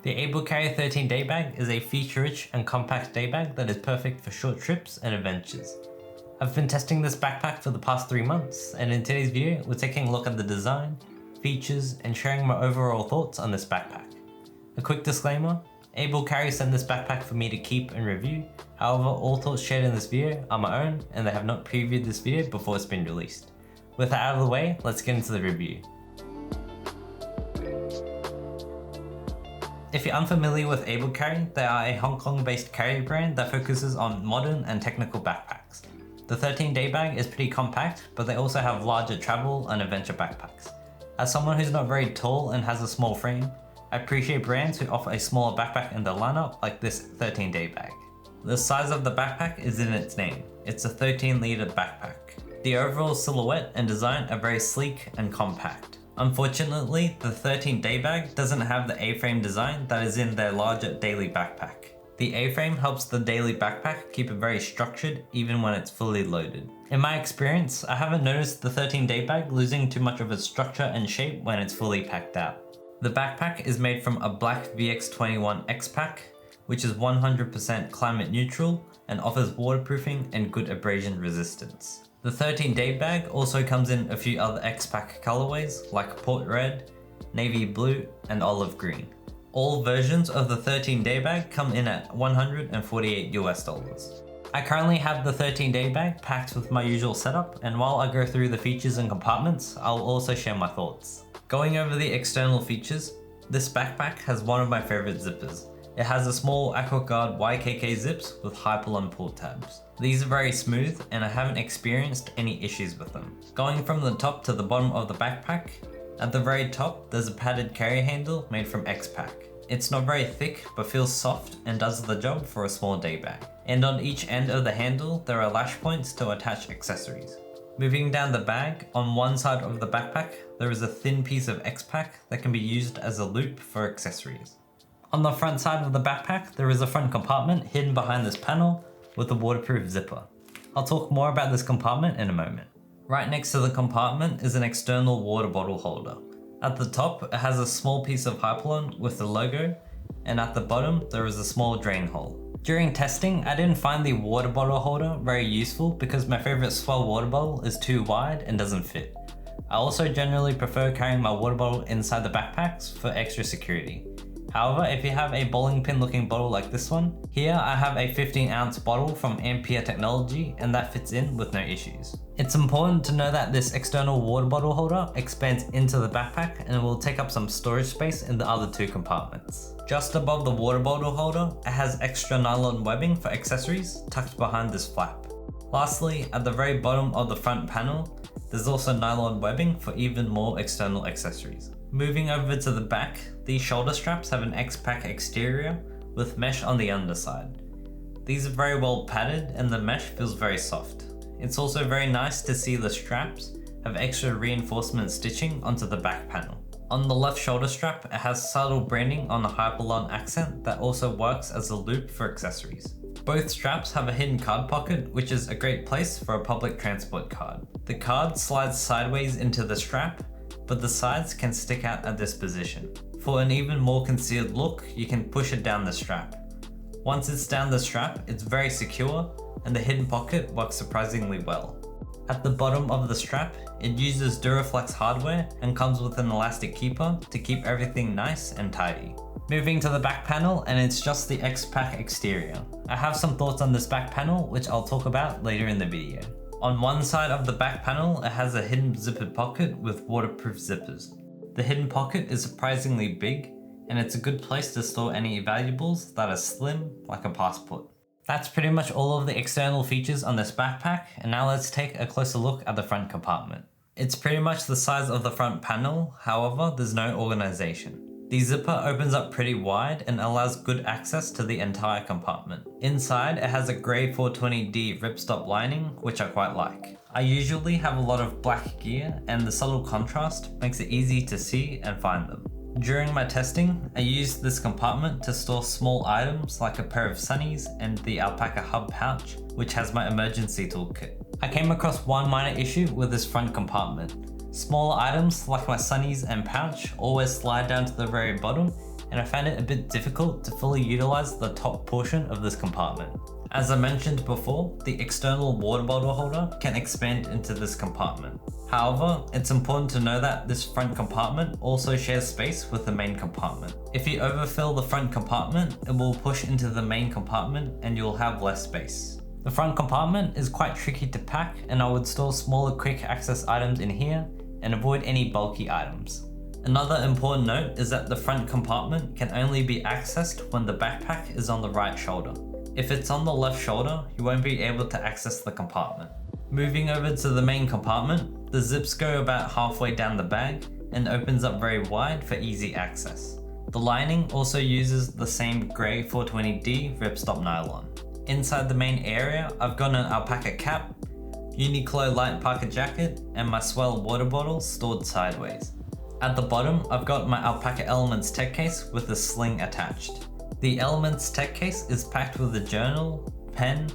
The Able Carry 13 day bag is a feature-rich and compact day bag that is perfect for short trips and adventures. I've been testing this backpack for the past 3 months, and in today's video we're taking a look at the design, features, and sharing my overall thoughts on this backpack. A quick disclaimer, Able Carry sent this backpack for me to keep and review, however all thoughts shared in this video are my own and they have not previewed this video before it's been released. With that out of the way, let's get into the review. If you're unfamiliar with Able Carry, they are a Hong Kong based carrier brand that focuses on modern and technical backpacks. The 13 day bag is pretty compact, but they also have larger travel and adventure backpacks. As someone who's not very tall and has a small frame, I appreciate brands who offer a smaller backpack in their lineup like this 13 day bag. The size of the backpack is in its name. It's a 13-liter backpack. The overall silhouette and design are very sleek and compact. Unfortunately, the 13 day bag doesn't have the A-frame design that is in their larger daily backpack. The A-frame helps the daily backpack keep it very structured even when it's fully loaded. In my experience, I haven't noticed the 13 day bag losing too much of its structure and shape when it's fully packed out. The backpack is made from a black VX21 X-Pack, which is 100% climate neutral and offers waterproofing and good abrasion resistance. The 13 day bag also comes in a few other X-Pack colorways like Port Red, Navy Blue, and Olive Green. All versions of the 13 day bag come in at $148 US. I currently have the 13 day bag packed with my usual setup, and while I go through the features and compartments, I'll also share my thoughts. Going over the external features, this backpack has one of my favorite zippers. It has a small AquaGuard YKK zips with Hyperlon pull tabs. These are very smooth and I haven't experienced any issues with them. Going from the top to the bottom of the backpack, at the very top there's a padded carry handle made from X-Pack. It's not very thick but feels soft and does the job for a small day bag. And on each end of the handle there are lash points to attach accessories. Moving down the bag, on one side of the backpack there is a thin piece of X-Pack that can be used as a loop for accessories. On the front side of the backpack, there is a front compartment hidden behind this panel with a waterproof zipper. I'll talk more about this compartment in a moment. Right next to the compartment is an external water bottle holder. At the top, it has a small piece of Hyperlon with the logo, and at the bottom, there is a small drain hole. During testing, I didn't find the water bottle holder very useful because my favorite Swell water bottle is too wide and doesn't fit. I also generally prefer carrying my water bottle inside the backpacks for extra security. However, if you have a bowling pin looking bottle like this one, here I have a 15-ounce bottle from Ampere Technology and that fits in with no issues. It's important to know that this external water bottle holder expands into the backpack and it will take up some storage space in the other two compartments. Just above the water bottle holder, it has extra nylon webbing for accessories tucked behind this flap. Lastly, at the very bottom of the front panel, there's also nylon webbing for even more external accessories. Moving over to the back, these shoulder straps have an X-Pack exterior with mesh on the underside. These are very well padded and the mesh feels very soft. It's also very nice to see the straps have extra reinforcement stitching onto the back panel. On the left shoulder strap, it has subtle branding on the Hyperlon accent that also works as a loop for accessories. Both straps have a hidden card pocket, which is a great place for a public transport card. The card slides sideways into the strap, but the sides can stick out at this position. For an even more concealed look, you can push it down the strap. Once it's down the strap, it's very secure and the hidden pocket works surprisingly well. At the bottom of the strap, it uses Duraflex hardware and comes with an elastic keeper to keep everything nice and tidy. Moving to the back panel, and it's just the X-Pack exterior. I have some thoughts on this back panel which I'll talk about later in the video. On one side of the back panel, it has a hidden zippered pocket with waterproof zippers. The hidden pocket is surprisingly big, and it's a good place to store any valuables that are slim, like a passport. That's pretty much all of the external features on this backpack, and now let's take a closer look at the front compartment. It's pretty much the size of the front panel, however, there's no organization. The zipper opens up pretty wide and allows good access to the entire compartment. Inside, it has a grey 420D ripstop lining, which I quite like. I usually have a lot of black gear, and the subtle contrast makes it easy to see and find them. During my testing, I used this compartment to store small items like a pair of sunnies and the Alpaca Hub pouch, which has my emergency toolkit. I came across one minor issue with this front compartment. Smaller items like my sunnies and pouch always slide down to the very bottom and I found it a bit difficult to fully utilize the top portion of this compartment. As I mentioned before, the external water bottle holder can expand into this compartment. However, it's important to know that this front compartment also shares space with the main compartment. If you overfill the front compartment, it will push into the main compartment and you'll have less space. The front compartment is quite tricky to pack, and I would store smaller quick access items in here and avoid any bulky items. Another important note is that the front compartment can only be accessed when the backpack is on the right shoulder. If it's on the left shoulder, you won't be able to access the compartment. Moving over to the main compartment, the zips go about halfway down the bag and opens up very wide for easy access. The lining also uses the same grey 420D ripstop nylon. Inside the main area, I've got an alpaca cap, Uniqlo light parka jacket, and my S'well water bottle stored sideways. At the bottom, I've got my Alpaca Elements tech case with a sling attached. The Elements tech case is packed with a journal, pen,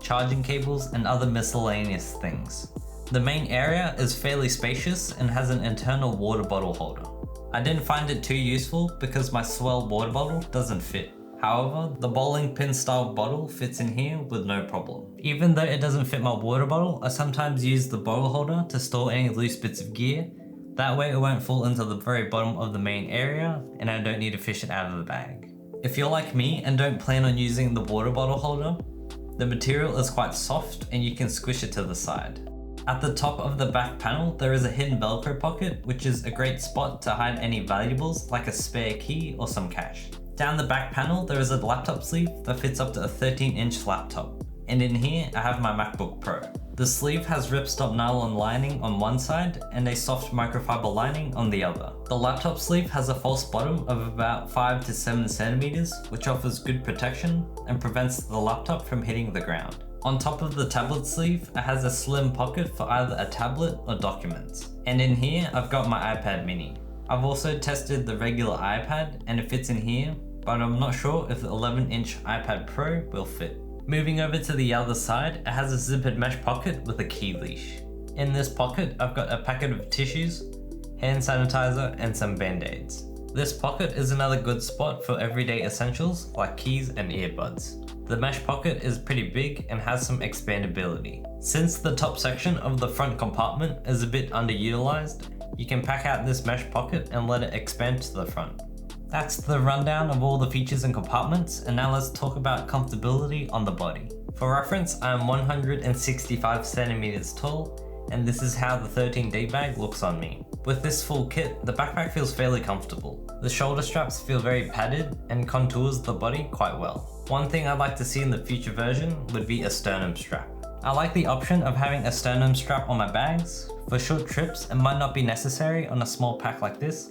charging cables, and other miscellaneous things. The main area is fairly spacious and has an internal water bottle holder. I didn't find it too useful because my S'well water bottle doesn't fit. However, the bowling pin style bottle fits in here with no problem. Even though it doesn't fit my water bottle, I sometimes use the bottle holder to store any loose bits of gear. That way it won't fall into the very bottom of the main area and I don't need to fish it out of the bag. If you're like me and don't plan on using the water bottle holder, the material is quite soft and you can squish it to the side. At the top of the back panel, there is a hidden Velcro pocket, which is a great spot to hide any valuables like a spare key or some cash. Down the back panel, there is a laptop sleeve that fits up to a 13-inch laptop. And in here, I have my MacBook Pro. The sleeve has ripstop nylon lining on one side and a soft microfiber lining on the other. The laptop sleeve has a false bottom of about 5 to 7 centimeters, which offers good protection and prevents the laptop from hitting the ground. On top of the tablet sleeve, it has a slim pocket for either a tablet or documents. And in here, I've got my iPad mini. I've also tested the regular iPad and it fits in here, but I'm not sure if the 11-inch iPad Pro will fit. Moving over to the other side, it has a zippered mesh pocket with a key leash. In this pocket, I've got a packet of tissues, hand sanitizer, and some band-aids. This pocket is another good spot for everyday essentials like keys and earbuds. The mesh pocket is pretty big and has some expandability. Since the top section of the front compartment is a bit underutilized, you can pack out this mesh pocket and let it expand to the front. That's the rundown of all the features and compartments, and now let's talk about comfortability on the body. For reference, I am 165 centimeters tall, and this is how the 13-day bag looks on me. With this full kit, the backpack feels fairly comfortable. The shoulder straps feel very padded and contours the body quite well. One thing I'd like to see in the future version would be a sternum strap. I like the option of having a sternum strap on my bags. For short trips, it might not be necessary on a small pack like this,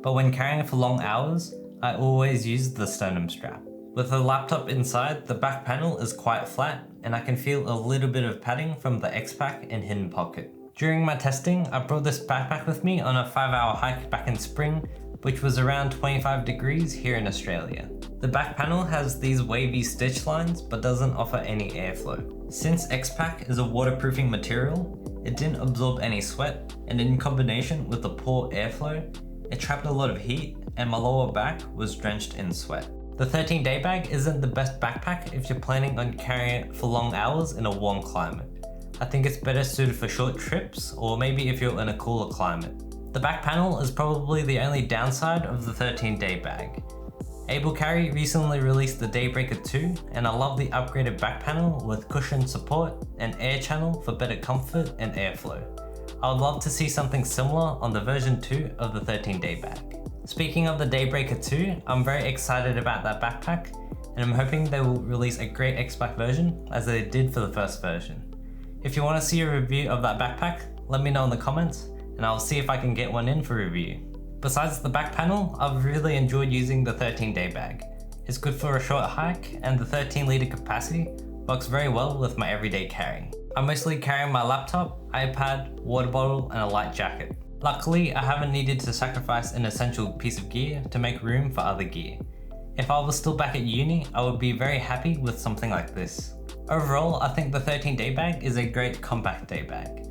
but when carrying it for long hours, I always use the sternum strap. With the laptop inside, the back panel is quite flat and I can feel a little bit of padding from the X-Pack and hidden pocket. During my testing, I brought this backpack with me on a 5-hour hike back in spring, which was around 25 degrees here in Australia. The back panel has these wavy stitch lines but doesn't offer any airflow. Since X-Pack is a waterproofing material, it didn't absorb any sweat, and in combination with the poor airflow, it trapped a lot of heat and my lower back was drenched in sweat. The 13-day bag isn't the best backpack if you're planning on carrying it for long hours in a warm climate. I think it's better suited for short trips or maybe if you're in a cooler climate. The back panel is probably the only downside of the 13-day bag. AbleCarry recently released the Daybreaker 2 and I love the upgraded back panel with cushion support and air channel for better comfort and airflow. I would love to see something similar on the version 2 of the 13-day bag. Speaking of the Daybreaker 2, I'm very excited about that backpack and I'm hoping they will release a great X-Pack version as they did for the first version. If you want to see a review of that backpack, let me know in the comments and I'll see if I can get one in for review. Besides the back panel, I've really enjoyed using the 13-day bag. It's good for a short hike and the 13-litre capacity works very well with my everyday carry. I'm mostly carrying my laptop, iPad, water bottle and a light jacket. Luckily, I haven't needed to sacrifice an essential piece of gear to make room for other gear. If I was still back at uni, I would be very happy with something like this. Overall, I think the 13-day bag is a great compact day bag.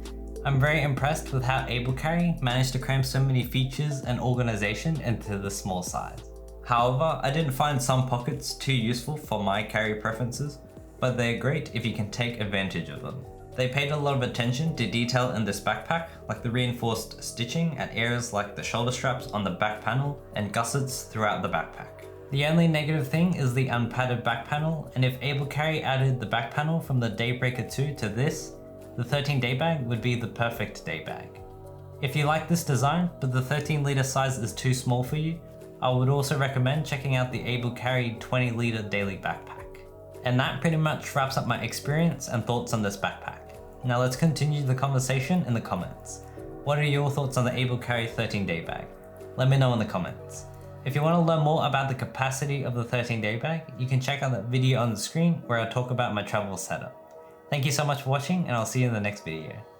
I'm very impressed with how AbleCarry managed to cram so many features and organization into the small size. However, I didn't find some pockets too useful for my carry preferences, but they're great if you can take advantage of them. They paid a lot of attention to detail in this backpack, like the reinforced stitching at areas like the shoulder straps on the back panel and gussets throughout the backpack. The only negative thing is the unpadded back panel, and if AbleCarry added the back panel from the Daybreaker 2 to this, the 13 day bag would be the perfect day bag. If you like this design, but the 13 litre size is too small for you, I would also recommend checking out the AbleCarry 20 litre daily backpack. And that pretty much wraps up my experience and thoughts on this backpack. Now let's continue the conversation in the comments. What are your thoughts on the AbleCarry 13 day bag? Let me know in the comments. If you want to learn more about the capacity of the 13 day bag, you can check out that video on the screen where I talk about my travel setup. Thank you so much for watching, and I'll see you in the next video.